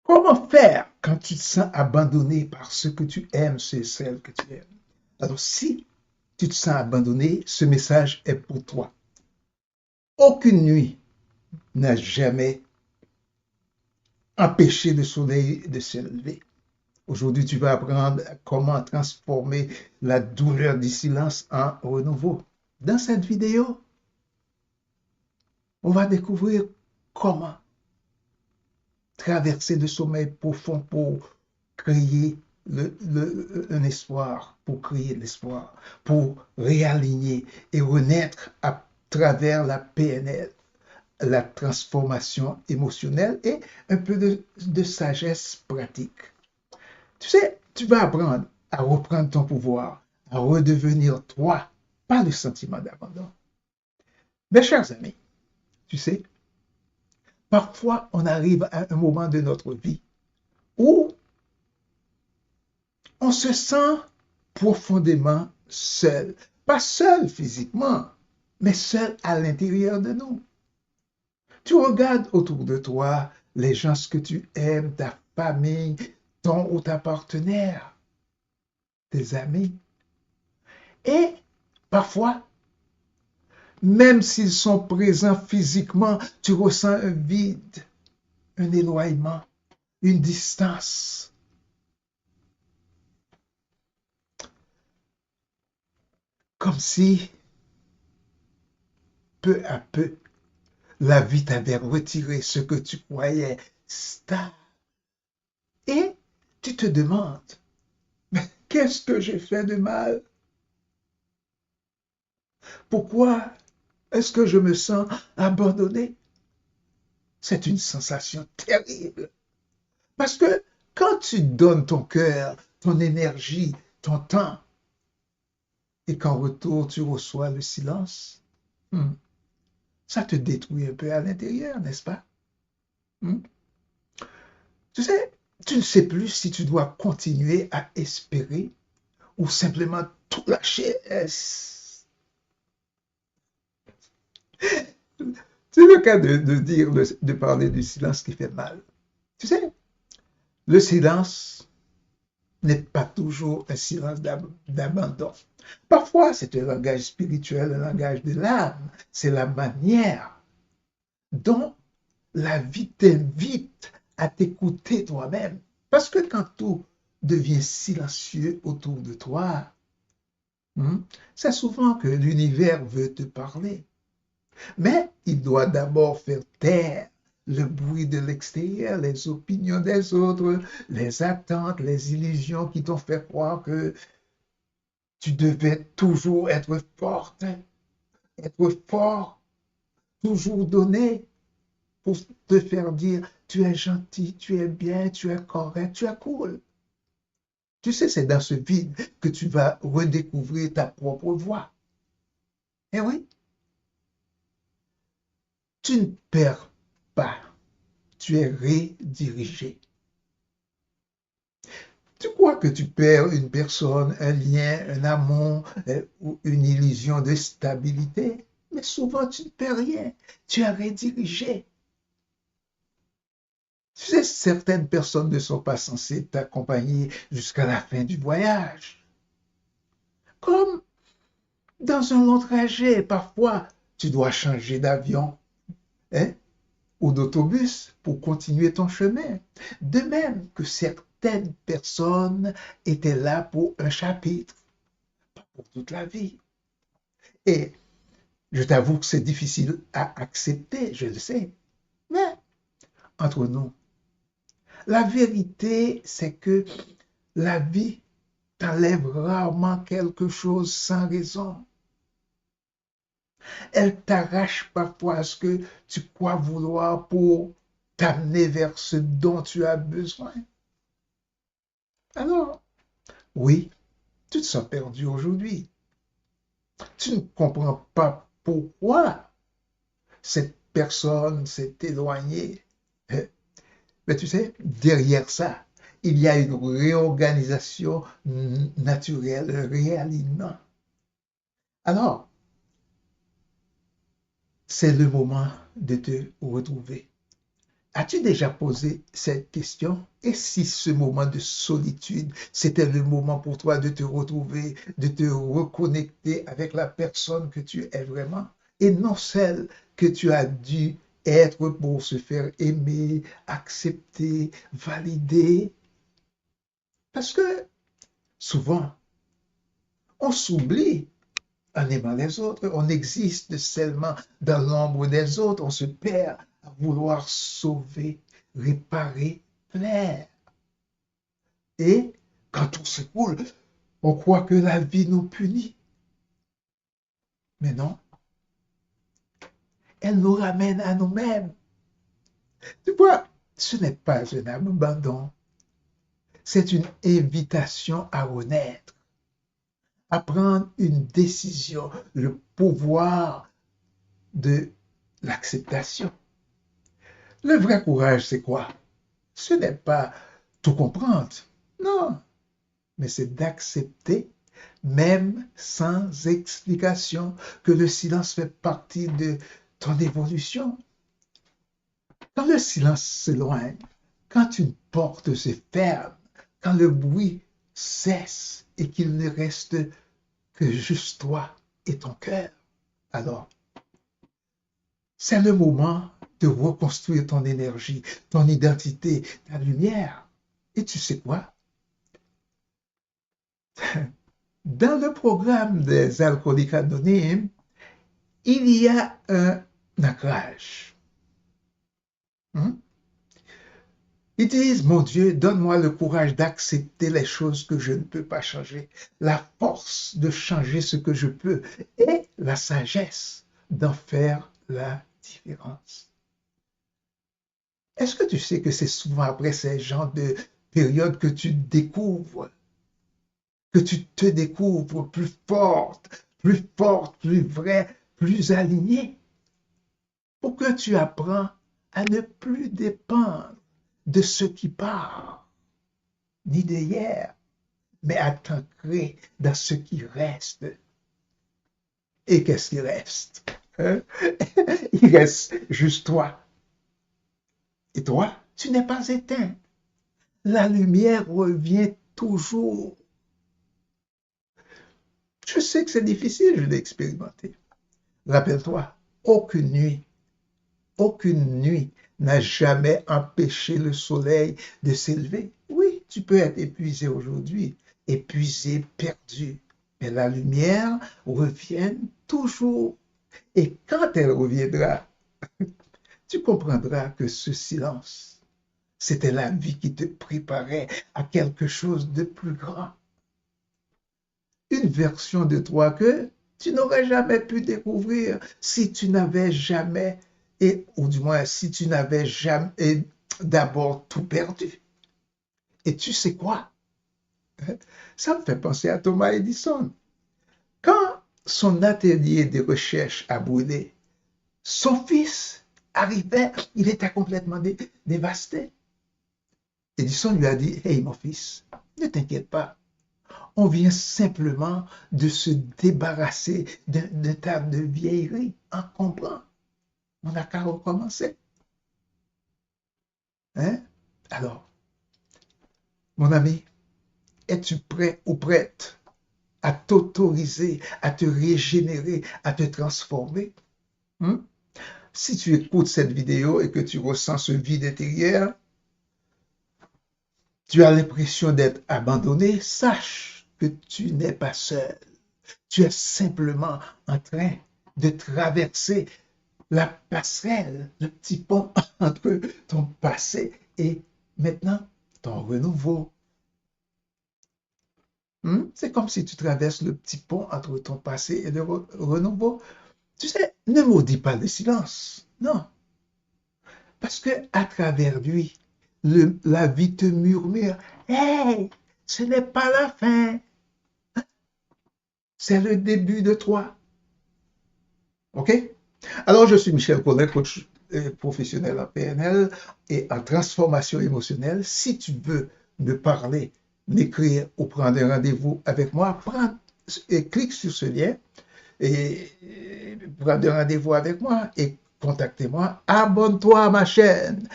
Comment faire quand tu te sens abandonné par ce que tu aimes, celle que tu aimes? Alors, si tu te sens abandonné, ce message est pour toi. Aucune nuit n'a jamais empêché le soleil de se lever. Aujourd'hui, tu vas apprendre comment transformer la douleur du silence en renouveau. Dans cette vidéo, on va découvrir comment traverser le sommeil profond pour créer un espoir, pour créer l'espoir, pour réaligner et renaître à travers la PNL, la transformation émotionnelle et un peu de sagesse pratique. Tu sais, tu vas apprendre à reprendre ton pouvoir, à redevenir toi, pas le sentiment d'abandon. Mes chers amis, tu sais, parfois on arrive à un moment de notre vie où on se sent profondément seul. Pas seul physiquement, mais seul à l'intérieur de nous. Tu regardes autour de toi les gens que tu aimes, ta famille, ton ou ta partenaire, tes amis. Et parfois, même s'ils sont présents physiquement, tu ressens un vide, un éloignement, une distance. Comme si, peu à peu, la vie t'avait retiré ce que tu croyais stable. Et tu te demandes, qu'est-ce que j'ai fait de mal? Pourquoi est-ce que je me sens abandonné? C'est une sensation terrible. Parce que quand tu donnes ton cœur, ton énergie, ton temps, et qu'en retour tu reçois le silence, hmm, ça te détruit un peu à l'intérieur, n'est-ce pas? Hmm. Tu sais, tu ne sais plus si tu dois continuer à espérer ou simplement tout lâcher. C'est le cas de dire, de parler du silence qui fait mal. Tu sais, le silence n'est pas toujours un silence d'abandon. Parfois, c'est un langage spirituel, un langage de l'âme. C'est la manière dont la vie t'invite à t'écouter toi-même. Parce que quand tout devient silencieux autour de toi, hmm, c'est souvent que l'univers veut te parler. Mais il doit d'abord faire taire le bruit de l'extérieur, les opinions des autres, les attentes, les illusions qui t'ont fait croire que tu devais toujours être forte, être fort, toujours donner pour te faire dire tu es gentil, tu es bien, tu es correct, tu es cool. Tu sais, c'est dans ce vide que tu vas redécouvrir ta propre voix. Eh oui, tu ne perds pas, tu es redirigé. Tu crois que tu perds une personne, un lien, un amour ou une illusion de stabilité, mais souvent tu ne perds rien. Tu es redirigé. Tu sais, certaines personnes ne sont pas censées t'accompagner jusqu'à la fin du voyage. Comme dans un long trajet, parfois, tu dois changer d'avion, hein, ou d'autobus pour continuer ton chemin. De même que certaines personnes étaient là pour un chapitre, pas pour toute la vie. Et je t'avoue que c'est difficile à accepter, je le sais. Mais entre nous, la vérité, c'est que la vie t'enlève rarement quelque chose sans raison. Elle t'arrache parfois ce que tu crois vouloir pour t'amener vers ce dont tu as besoin. Alors, oui, tu te sens perdu aujourd'hui. Tu ne comprends pas pourquoi cette personne s'est éloignée. Mais tu sais, derrière ça, il y a une réorganisation naturelle, un réalignement. Alors, c'est le moment de te retrouver. As-tu déjà posé cette question? Et si ce moment de solitude, c'était le moment pour toi de te retrouver, de te reconnecter avec la personne que tu es vraiment et non celle que tu as dû être pour se faire aimer, accepter, valider? Parce que souvent, on s'oublie en aimant les autres, on existe seulement dans l'ombre des autres, on se perd à vouloir sauver, réparer, plaire. Et quand tout s'écoule, on croit que la vie nous punit. Mais non, elle nous ramène à nous-mêmes. Tu vois, ce n'est pas un abandon, c'est une invitation à renaître, à prendre une décision, le pouvoir de l'acceptation. Le vrai courage, c'est quoi? Ce n'est pas tout comprendre, non, mais c'est d'accepter, même sans explication, que le silence fait partie de ton évolution. Quand le silence s'éloigne, quand une porte se ferme, quand le bruit cesse et qu'il ne reste que juste toi et ton cœur, alors c'est le moment de reconstruire ton énergie, ton identité, ta lumière. Et tu sais quoi? Dans le programme des alcooliques anonymes, il y a un ancrage. Ils disent, mon Dieu, donne-moi le courage d'accepter les choses que je ne peux pas changer, la force de changer ce que je peux et la sagesse d'en faire la différence. Est-ce que tu sais que c'est souvent après ces genres de périodes que tu découvres, que tu te découvres plus forte, plus vraie, plus alignée, pour que tu apprends à ne plus dépendre de ce qui part, ni d'hier, mais à t'ancrer dans ce qui reste. Et qu'est-ce qui reste? Hein? Il reste juste toi. Et toi, tu n'es pas éteint. La lumière revient toujours. Je sais que c'est difficile, je l'ai expérimenté. Rappelle-toi, aucune nuit n'a jamais empêché le soleil de s'élever. Oui, tu peux être épuisé aujourd'hui, épuisé, perdu, mais la lumière revient toujours. Et quand elle reviendra, tu comprendras que ce silence, c'était la vie qui te préparait à quelque chose de plus grand. Une version de toi que tu n'aurais jamais pu découvrir si tu n'avais jamais, ou du moins si tu n'avais jamais d'abord tout perdu. Et tu sais quoi? Ça me fait penser à Thomas Edison. Quand son atelier de recherche a brûlé, son fils arrivait, il était complètement dévasté. Edison lui a dit, hey mon fils, ne t'inquiète pas, on vient simplement de se débarrasser d'un tas de vieilleries encombrant. On n'a qu'à recommencer. Hein? Alors, mon ami, es-tu prêt ou prête à t'autoriser, à te régénérer, à te transformer? Hmm? Si tu écoutes cette vidéo et que tu ressens ce vide intérieur, tu as l'impression d'être abandonné, sache que tu n'es pas seul. Tu es simplement en train de traverser la passerelle, le petit pont entre ton passé et maintenant ton renouveau. C'est comme si tu traverses le petit pont entre ton passé et le renouveau. Tu sais, ne maudis pas le silence. Non. Parce que à travers lui, la vie te murmure, hey, ce n'est pas la fin. C'est le début de toi. OK? Alors, je suis Michel Collet, coach professionnel en PNL et en transformation émotionnelle. Si tu veux me parler, m'écrire ou prendre un rendez-vous avec moi, clique sur ce lien et prends un rendez-vous avec moi et contactez-moi. Abonne-toi à ma chaîne.